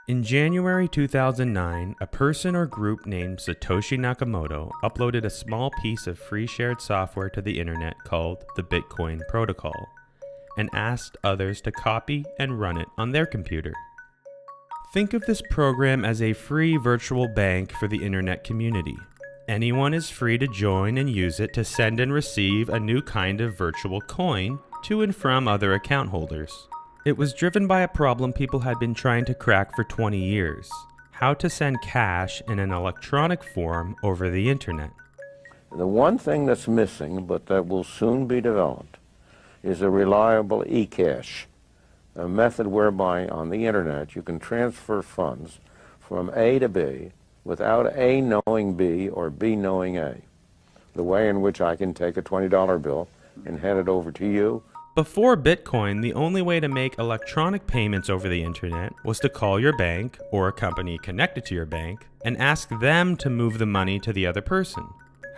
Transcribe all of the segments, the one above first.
In January 2009, a person or group named Satoshi Nakamoto uploaded a small piece of free shared software to the internet called the Bitcoin Protocol and asked others to copy and run it on their computer. Think of this program as a free virtual bank for the internet community. Anyone is free to join and use it to send and receive a new kind of virtual coin to and from other account holders. It was driven by a problem people had been trying to crack for 20 years: how to send cash in an electronic form over the internet. The one thing that's missing, but that will soon be developed, is a reliable eCash, a method whereby on the internet you can transfer funds from A to B without A knowing B or B knowing A. The way in which I can take a $20 bill and hand it over to you. Before Bitcoin, the only way to make electronic payments over the internet was to call your bank or a company connected to your bank and ask them to move the money to the other person.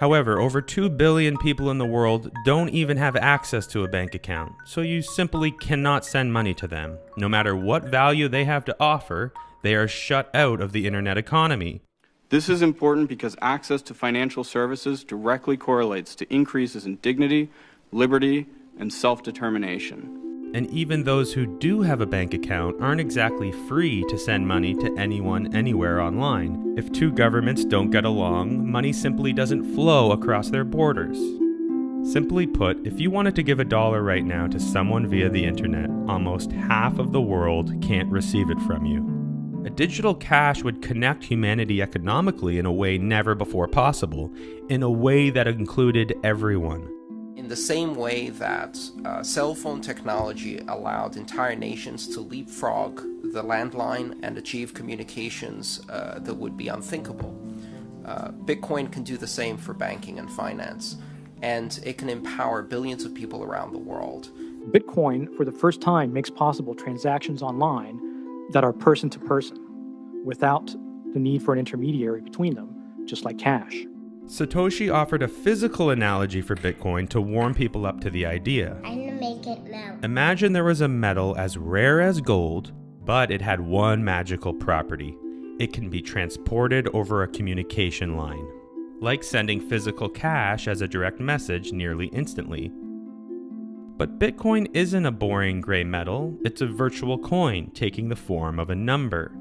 However, over 2 billion people in the world don't even have access to a bank account, so you simply cannot send money to them. No matter what value they have to offer, they are shut out of the internet economy. This is important because access to financial services directly correlates to increases in dignity, liberty, and self-determination. And even those who do have a bank account aren't exactly free to send money to anyone anywhere online. If two governments don't get along, money simply doesn't flow across their borders. Simply put, if you wanted to give $1 right now to someone via the internet, almost half of the world can't receive it from you. A digital cash would connect humanity economically in a way never before possible, in a way that included everyone. In the same way that cell phone technology allowed entire nations to leapfrog the landline and achieve communications that would be unthinkable, Bitcoin can do the same for banking and finance, and it can empower billions of people around the world. Bitcoin, for the first time, makes possible transactions online that are person-to-person, without the need for an intermediary between them, just like cash. Satoshi offered a physical analogy for Bitcoin to warm people up to the idea. I'm gonna make it melt. Imagine there was a metal as rare as gold, but it had one magical property. It can be transported over a communication line, like sending physical cash as a direct message nearly instantly. But Bitcoin isn't a boring gray metal, it's a virtual coin taking the form of a number.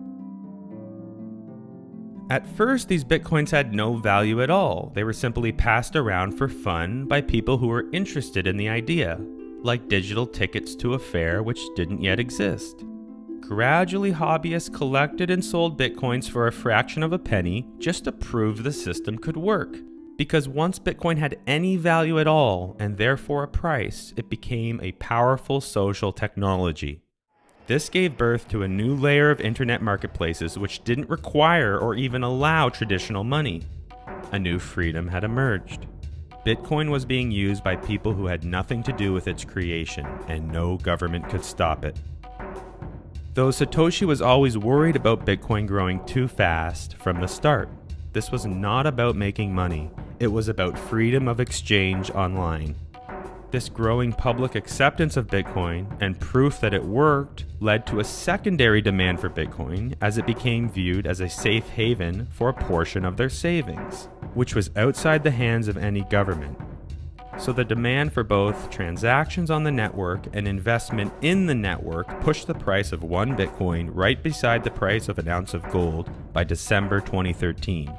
At first, these Bitcoins had no value at all. They were simply passed around for fun by people who were interested in the idea, like digital tickets to a fair which didn't yet exist. Gradually, hobbyists collected and sold Bitcoins for a fraction of a penny just to prove the system could work. Because once Bitcoin had any value at all, and therefore a price, it became a powerful social technology. This gave birth to a new layer of internet marketplaces which didn't require or even allow traditional money. A new freedom had emerged. Bitcoin was being used by people who had nothing to do with its creation, and no government could stop it. Though Satoshi was always worried about Bitcoin growing too fast from the start, this was not about making money. It was about freedom of exchange online. This growing public acceptance of Bitcoin and proof that it worked led to a secondary demand for Bitcoin as it became viewed as a safe haven for a portion of their savings, which was outside the hands of any government. So the demand for both transactions on the network and investment in the network pushed the price of one Bitcoin right beside the price of an ounce of gold by December 2013.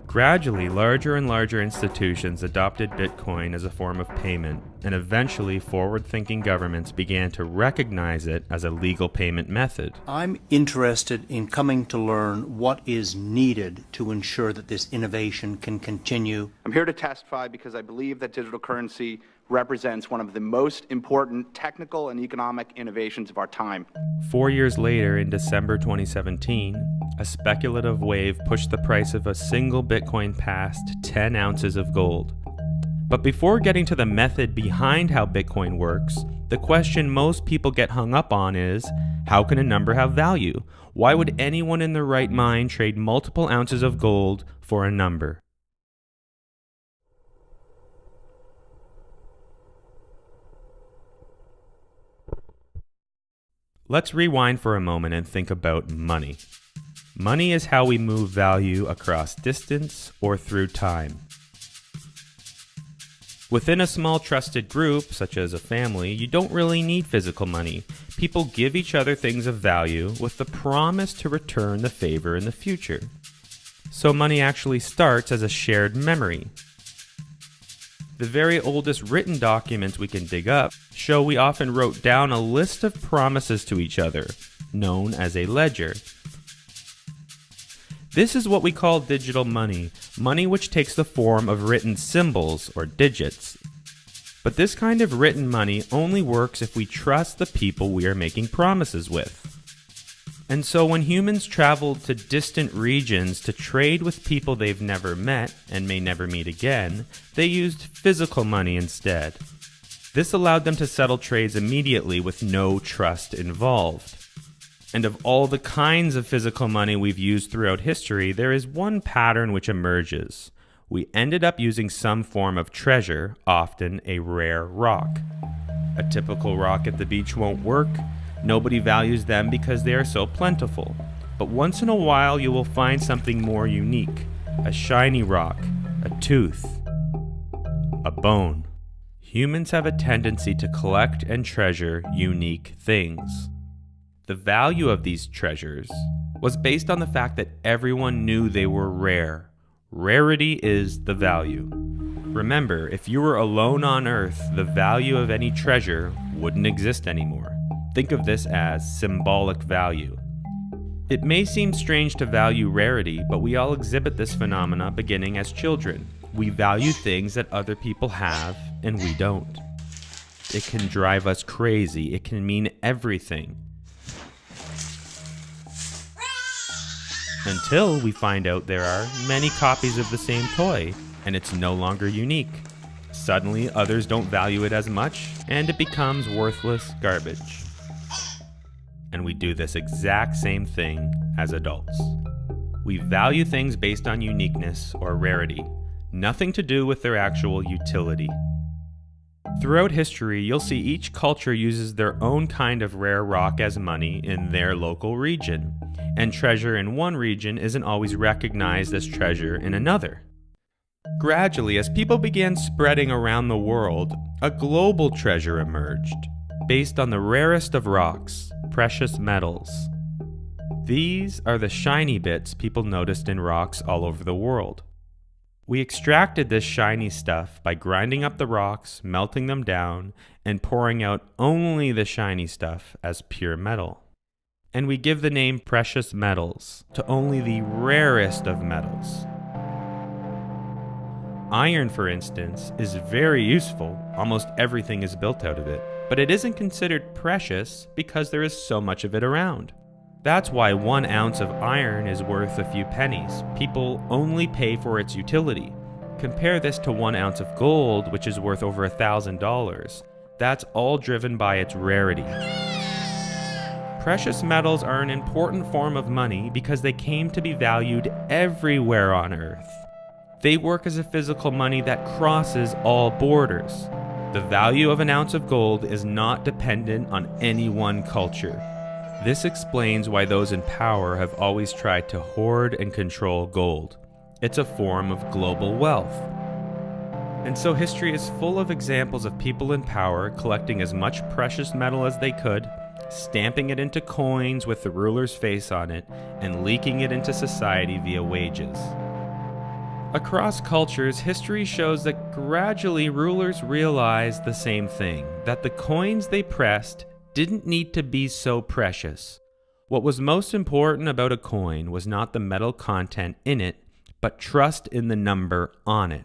Gradually, larger and larger institutions adopted Bitcoin as a form of payment, and eventually forward-thinking governments began to recognize it as a legal payment method. I'm interested in coming to learn what is needed to ensure that this innovation can continue. I'm here to testify because I believe that digital currency represents one of the most important technical and economic innovations of our time. 4 years later, in December 2017, a speculative wave pushed the price of a single Bitcoin past 10 ounces of gold. But before getting to the method behind how Bitcoin works, the question most people get hung up on is, how can a number have value? Why would anyone in their right mind trade multiple ounces of gold for a number? Let's rewind for a moment and think about money. Money is how we move value across distance or through time. Within a small trusted group, such as a family, you don't really need physical money. People give each other things of value with the promise to return the favor in the future. So money actually starts as a shared memory. The very oldest written documents we can dig up show we often wrote down a list of promises to each other, known as a ledger. This is what we call digital money, money which takes the form of written symbols or digits. But this kind of written money only works if we trust the people we are making promises with. And so when humans traveled to distant regions to trade with people they've never met and may never meet again, they used physical money instead. This allowed them to settle trades immediately with no trust involved. And of all the kinds of physical money we've used throughout history, there is one pattern which emerges. We ended up using some form of treasure, often a rare rock. A typical rock at the beach won't work. Nobody values them because they are so plentiful. But once in a while you will find something more unique. A shiny rock, a tooth, a bone. Humans have a tendency to collect and treasure unique things. The value of these treasures was based on the fact that everyone knew they were rare. Rarity is the value. Remember, if you were alone on Earth, the value of any treasure wouldn't exist anymore. Think of this as symbolic value. It may seem strange to value rarity, but we all exhibit this phenomena beginning as children. We value things that other people have and we don't. It can drive us crazy. It can mean everything. Until we find out there are many copies of the same toy, and it's no longer unique. Suddenly, others don't value it as much, and it becomes worthless garbage. And we do this exact same thing as adults. We value things based on uniqueness or rarity, nothing to do with their actual utility. Throughout history, you'll see each culture uses their own kind of rare rock as money in their local region, and treasure in one region isn't always recognized as treasure in another. Gradually, as people began spreading around the world, a global treasure emerged, based on the rarest of rocks, precious metals. These are the shiny bits people noticed in rocks all over the world. We extracted this shiny stuff by grinding up the rocks, melting them down, and pouring out only the shiny stuff as pure metal. And we give the name precious metals to only the rarest of metals. Iron, for instance, is very useful. Almost everything is built out of it. But it isn't considered precious because there is so much of it around. That's why 1 ounce of iron is worth a few pennies. People only pay for its utility. Compare this to 1 ounce of gold, which is worth over $1,000. That's all driven by its rarity. Precious metals are an important form of money because they came to be valued everywhere on Earth. They work as a physical money that crosses all borders. The value of 1 ounce of gold is not dependent on any one culture. This explains why those in power have always tried to hoard and control gold. It's a form of global wealth. And so history is full of examples of people in power collecting as much precious metal as they could, stamping it into coins with the ruler's face on it, and leaking it into society via wages. Across cultures, history shows that gradually rulers realized the same thing, that the coins they pressed didn't need to be so precious. What was most important about a coin was not the metal content in it, but trust in the number on it.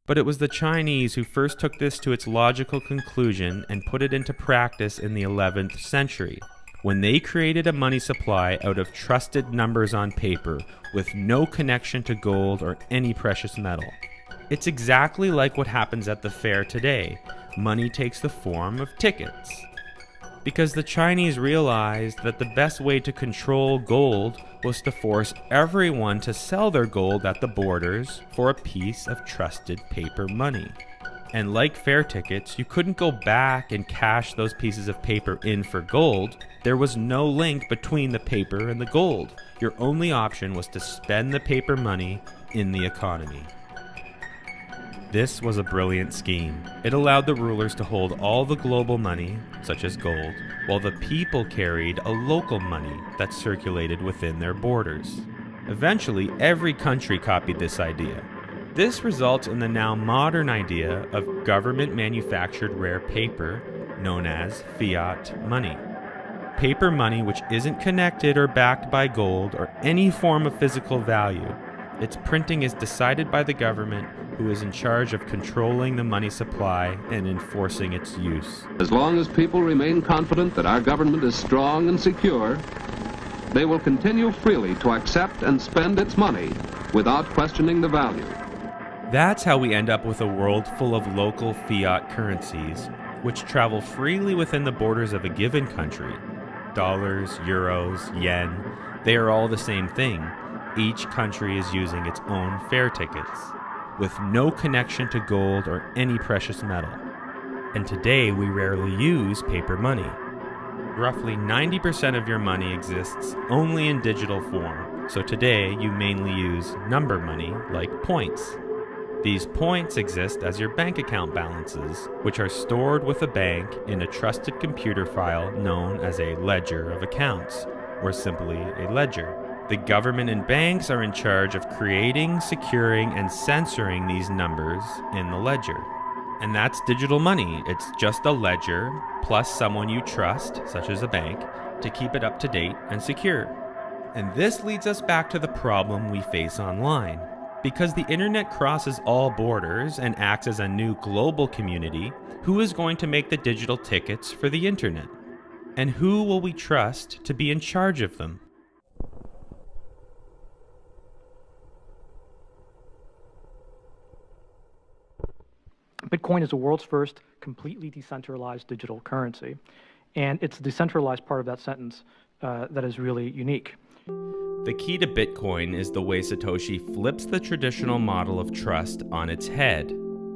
But it was the Chinese who first took this to its logical conclusion and put it into practice in the 11th century, when they created a money supply out of trusted numbers on paper with no connection to gold or any precious metal. It's exactly like what happens at the fair today. Money takes the form of tickets. Because the Chinese realized that the best way to control gold was to force everyone to sell their gold at the borders for a piece of trusted paper money. And like fare tickets, you couldn't go back and cash those pieces of paper in for gold. There was no link between the paper and the gold. Your only option was to spend the paper money in the economy. This was a brilliant scheme. It allowed the rulers to hold all the global money, such as gold, while the people carried a local money that circulated within their borders. Eventually, every country copied this idea. This results in the now modern idea of government-manufactured rare paper known as fiat money. Paper money which isn't connected or backed by gold or any form of physical value. Its printing is decided by the government, who is in charge of controlling the money supply and enforcing its use. As long as people remain confident that our government is strong and secure, they will continue freely to accept and spend its money without questioning the value. That's how we end up with a world full of local fiat currencies, which travel freely within the borders of a given country. Dollars, euros, yen, they are all the same thing. Each country is using its own fare tickets, with no connection to gold or any precious metal. And today we rarely use paper money. Roughly 90% of your money exists only in digital form, so today you mainly use number money like points. These points exist as your bank account balances, which are stored with a bank in a trusted computer file known as a ledger of accounts, or simply a ledger. The government and banks are in charge of creating, securing, and censoring these numbers in the ledger. And that's digital money. It's just a ledger plus someone you trust, such as a bank, to keep it up to date and secure. And this leads us back to the problem we face online. Because the internet crosses all borders and acts as a new global community, who is going to make the digital tickets for the internet? And who will we trust to be in charge of them? Bitcoin is the world's first completely decentralized digital currency. And it's the decentralized part of that sentence that is really unique. The key to Bitcoin is the way Satoshi flips the traditional model of trust on its head.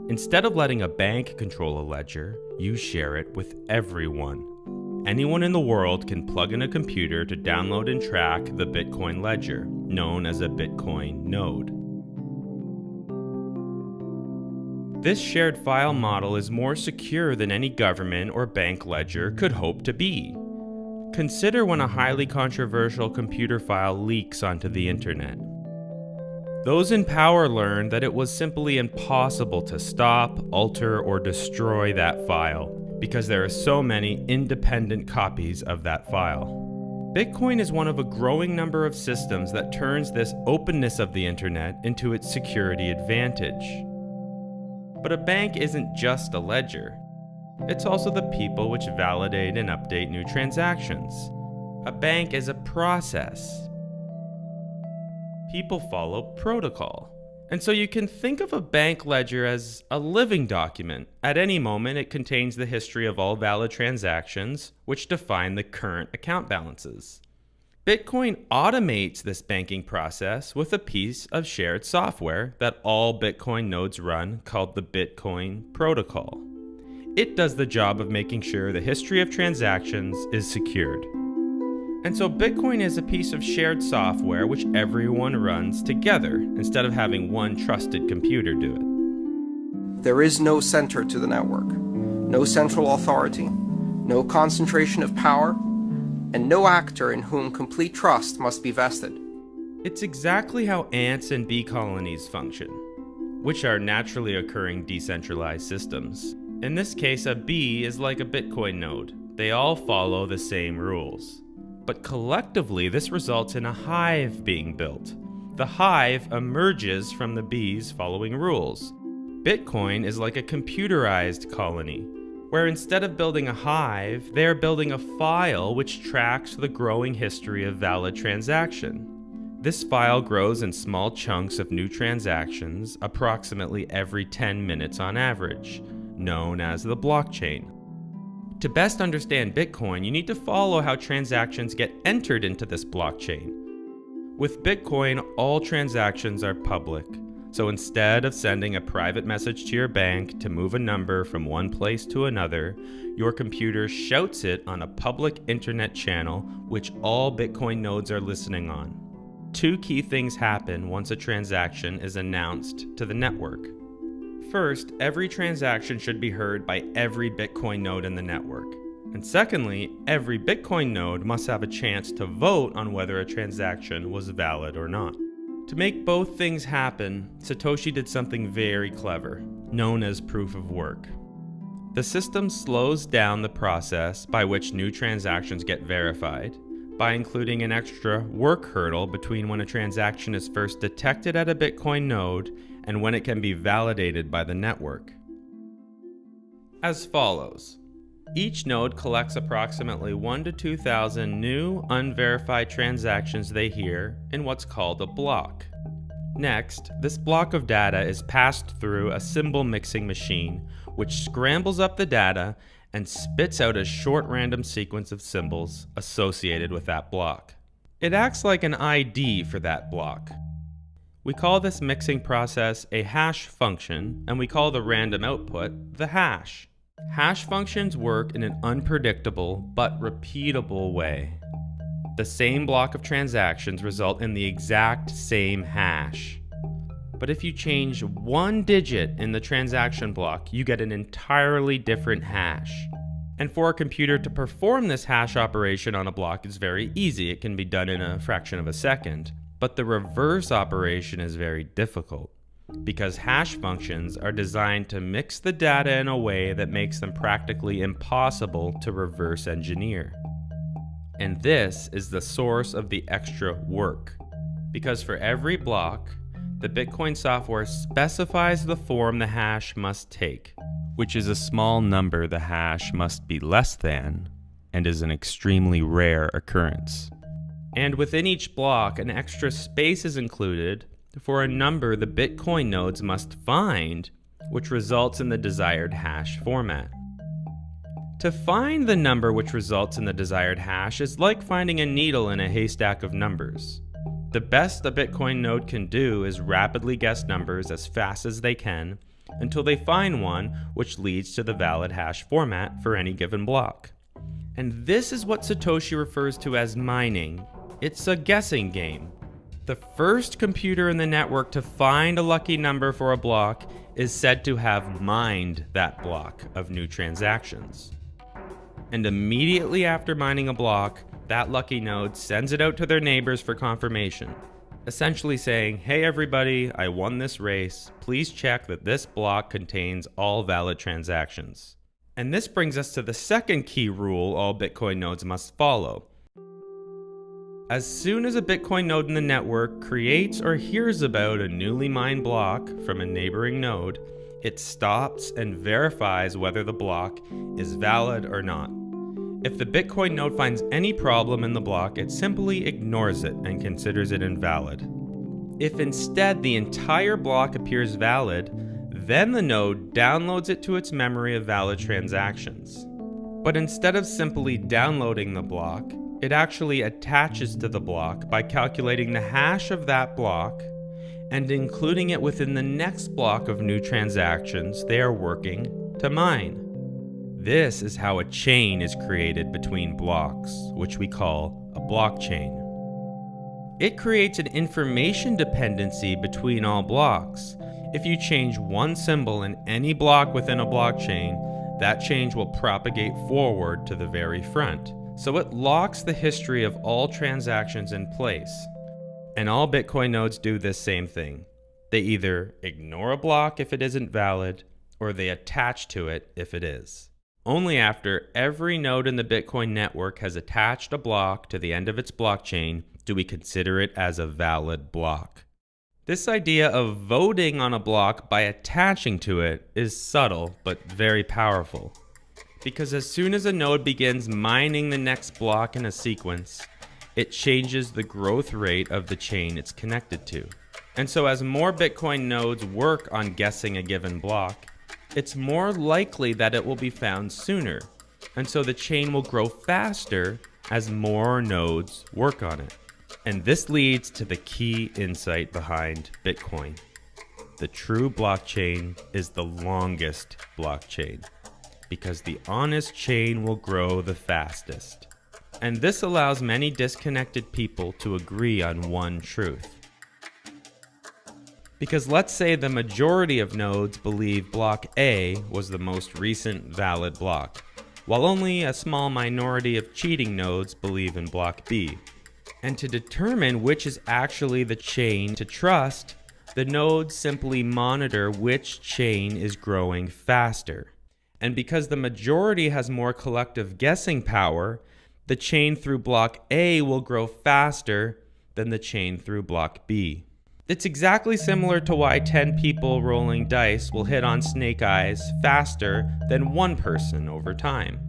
Instead of letting a bank control a ledger, you share it with everyone. Anyone in the world can plug in a computer to download and track the Bitcoin ledger, known as a Bitcoin node. This shared file model is more secure than any government or bank ledger could hope to be. Consider when a highly controversial computer file leaks onto the internet. Those in power learned that it was simply impossible to stop, alter, or destroy that file because there are so many independent copies of that file. Bitcoin is one of a growing number of systems that turns this openness of the internet into its security advantage. But a bank isn't just a ledger. It's also the people which validate and update new transactions. A bank is a process. People follow protocol. And so you can think of a bank ledger as a living document. At any moment, it contains the history of all valid transactions, which define the current account balances. Bitcoin automates this banking process with a piece of shared software that all Bitcoin nodes run called the Bitcoin protocol. It does the job of making sure the history of transactions is secured. And so Bitcoin is a piece of shared software which everyone runs together instead of having one trusted computer do it. There is no center to the network, no central authority, no concentration of power, and no actor in whom complete trust must be vested. It's exactly how ants and bee colonies function, which are naturally occurring decentralized systems. In this case, a bee is like a Bitcoin node. They all follow the same rules. But collectively, this results in a hive being built. The hive emerges from the bees following rules. Bitcoin is like a computerized colony, where instead of building a hive, they are building a file which tracks the growing history of valid transaction. This file grows in small chunks of new transactions approximately every 10 minutes on average, known as the blockchain. To best understand Bitcoin, you need to follow how transactions get entered into this blockchain. With Bitcoin, all transactions are public, So instead of sending a private message to your bank to move a number from one place to another, your computer shouts it on a public internet channel which all Bitcoin nodes are listening on. Two key things happen once a transaction is announced to the network. First, every transaction should be heard by every Bitcoin node in the network. And secondly, every Bitcoin node must have a chance to vote on whether a transaction was valid or not. To make both things happen, Satoshi did something very clever, known as proof of work. The system slows down the process by which new transactions get verified by including an extra work hurdle between when a transaction is first detected at a Bitcoin node and when it can be validated by the network. As follows. Each node collects approximately 1,000 to 2,000 new, unverified transactions they hear in what's called a block. Next, this block of data is passed through a symbol mixing machine, which scrambles up the data and spits out a short random sequence of symbols associated with that block. It acts like an ID for that block. We call this mixing process a hash function, and we call the random output the hash. Hash functions work in an unpredictable but repeatable way. The same block of transactions result in the exact same hash. But if you change one digit in the transaction block, you get an entirely different hash. And for a computer to perform this hash operation on a block is very easy. It can be done in a fraction of a second. But the reverse operation is very difficult, because hash functions are designed to mix the data in a way that makes them practically impossible to reverse engineer. And this is the source of the extra work, because for every block, the Bitcoin software specifies the form the hash must take, which is a small number the hash must be less than, and is an extremely rare occurrence. And within each block, an extra space is included for a number the Bitcoin nodes must find, which results in the desired hash format. To find the number which results in the desired hash is like finding a needle in a haystack of numbers. The best a Bitcoin node can do is rapidly guess numbers as fast as they can until they find one which leads to the valid hash format for any given block. And this is what Satoshi refers to as mining. It's a guessing game. The first computer in the network to find a lucky number for a block is said to have mined that block of new transactions. And immediately after mining a block, that lucky node sends it out to their neighbors for confirmation, essentially saying, "Hey everybody, I won this race. Please check that this block contains all valid transactions." And this brings us to the second key rule all Bitcoin nodes must follow. As soon as a Bitcoin node in the network creates or hears about a newly mined block from a neighboring node, it stops and verifies whether the block is valid or not. If the Bitcoin node finds any problem in the block, it simply ignores it and considers it invalid. If instead the entire block appears valid, then the node downloads it to its memory of valid transactions. But instead of simply downloading the block, it actually attaches to the block by calculating the hash of that block and including it within the next block of new transactions they are working to mine. This is how a chain is created between blocks, which we call a blockchain. It creates an information dependency between all blocks. If you change one symbol in any block within a blockchain, that change will propagate forward to the very front. So it locks the history of all transactions in place. And all Bitcoin nodes do this same thing. They either ignore a block if it isn't valid, or they attach to it if it is. Only after every node in the Bitcoin network has attached a block to the end of its blockchain do we consider it as a valid block. This idea of voting on a block by attaching to it is subtle but very powerful. Because as soon as a node begins mining the next block in a sequence, it changes the growth rate of the chain it's connected to. And so as more Bitcoin nodes work on guessing a given block, it's more likely that it will be found sooner. And so the chain will grow faster as more nodes work on it. And this leads to the key insight behind Bitcoin. the true blockchain is the longest blockchain, because the honest chain will grow the fastest. And this allows many disconnected people to agree on one truth. Because let's say the majority of nodes believe block A was the most recent valid block, while only a small minority of cheating nodes believe in block B. And to determine which is actually the chain to trust, the nodes simply monitor which chain is growing faster. And because the majority has more collective guessing power, the chain through block A will grow faster than the chain through block B. It's exactly similar to why 10 people rolling dice will hit on snake eyes faster than one person over time.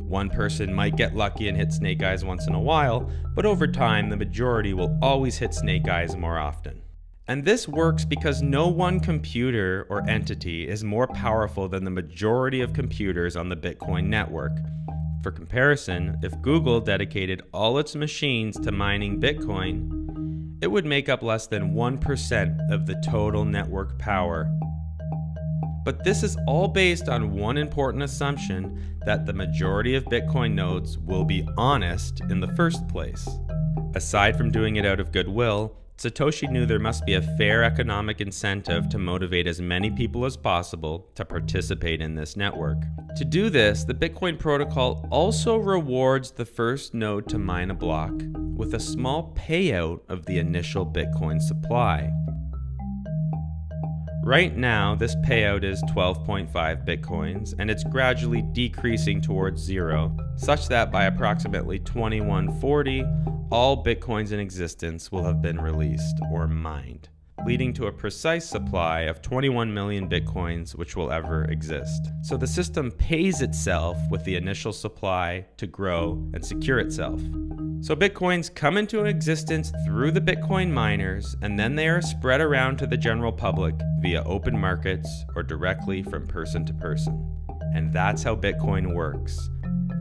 One person might get lucky and hit snake eyes once in a while, but over time the majority will always hit snake eyes more often. And this works because no one computer or entity is more powerful than the majority of computers on the Bitcoin network. For comparison, if Google dedicated all its machines to mining Bitcoin, it would make up less than 1% of the total network power. But this is all based on one important assumption, that the majority of Bitcoin nodes will be honest in the first place. Aside from doing it out of goodwill, Satoshi knew there must be a fair economic incentive to motivate as many people as possible to participate in this network. To do this, the Bitcoin protocol also rewards the first node to mine a block with a small payout of the initial Bitcoin supply. Right now, this payout is 12.5 Bitcoins, and it's gradually decreasing towards zero, such that by approximately 2140, all Bitcoins in existence will have been released or mined, leading to a precise supply of 21 million Bitcoins which will ever exist. So the system pays itself with the initial supply to grow and secure itself. So Bitcoins come into existence through the Bitcoin miners, and then they are spread around to the general public via open markets or directly from person to person. And that's how Bitcoin works.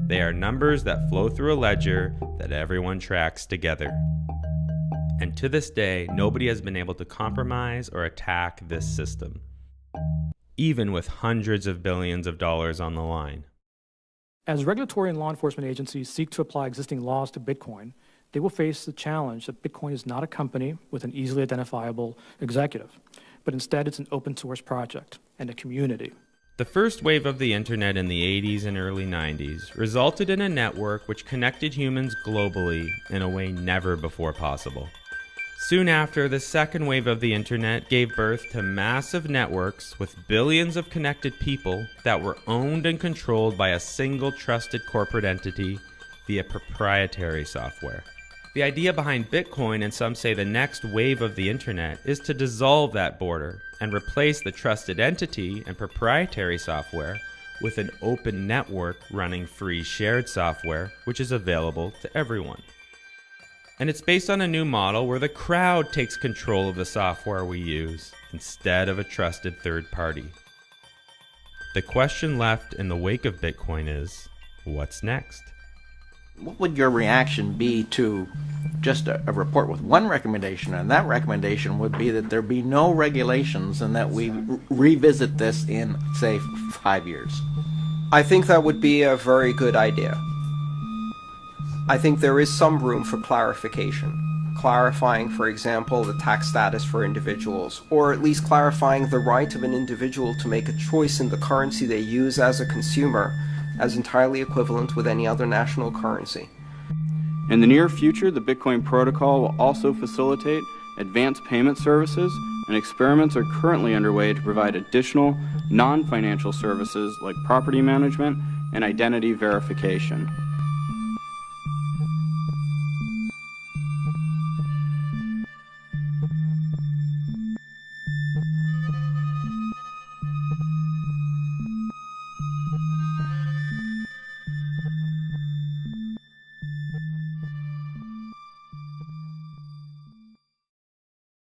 They are numbers that flow through a ledger that everyone tracks together. And to this day, nobody has been able to compromise or attack this system, even with hundreds of billions of dollars on the line. As regulatory and law enforcement agencies seek to apply existing laws to Bitcoin, they will face the challenge that Bitcoin is not a company with an easily identifiable executive, but instead it's an open source project and a community. The first wave of the internet in the 80s and early 90s resulted in a network which connected humans globally in a way never before possible. Soon after, the second wave of the internet gave birth to massive networks with billions of connected people that were owned and controlled by a single trusted corporate entity via proprietary software. The idea behind Bitcoin, and some say the next wave of the internet, is to dissolve that border and replace the trusted entity and proprietary software with an open network running free shared software, which is available to everyone. And it's based on a new model where the crowd takes control of the software we use instead of a trusted third party. The question left in the wake of Bitcoin is, what's next? What would your reaction be to just a report with one recommendation, and that recommendation would be that there be no regulations and that we revisit this in, say, 5 years? I think that would be a very good idea. I think there is some room for clarification. Clarifying, for example, the tax status for individuals, or at least clarifying the right of an individual to make a choice in the currency they use as a consumer as entirely equivalent with any other national currency. In the near future, the Bitcoin protocol will also facilitate advanced payment services, and experiments are currently underway to provide additional non-financial services like property management and identity verification.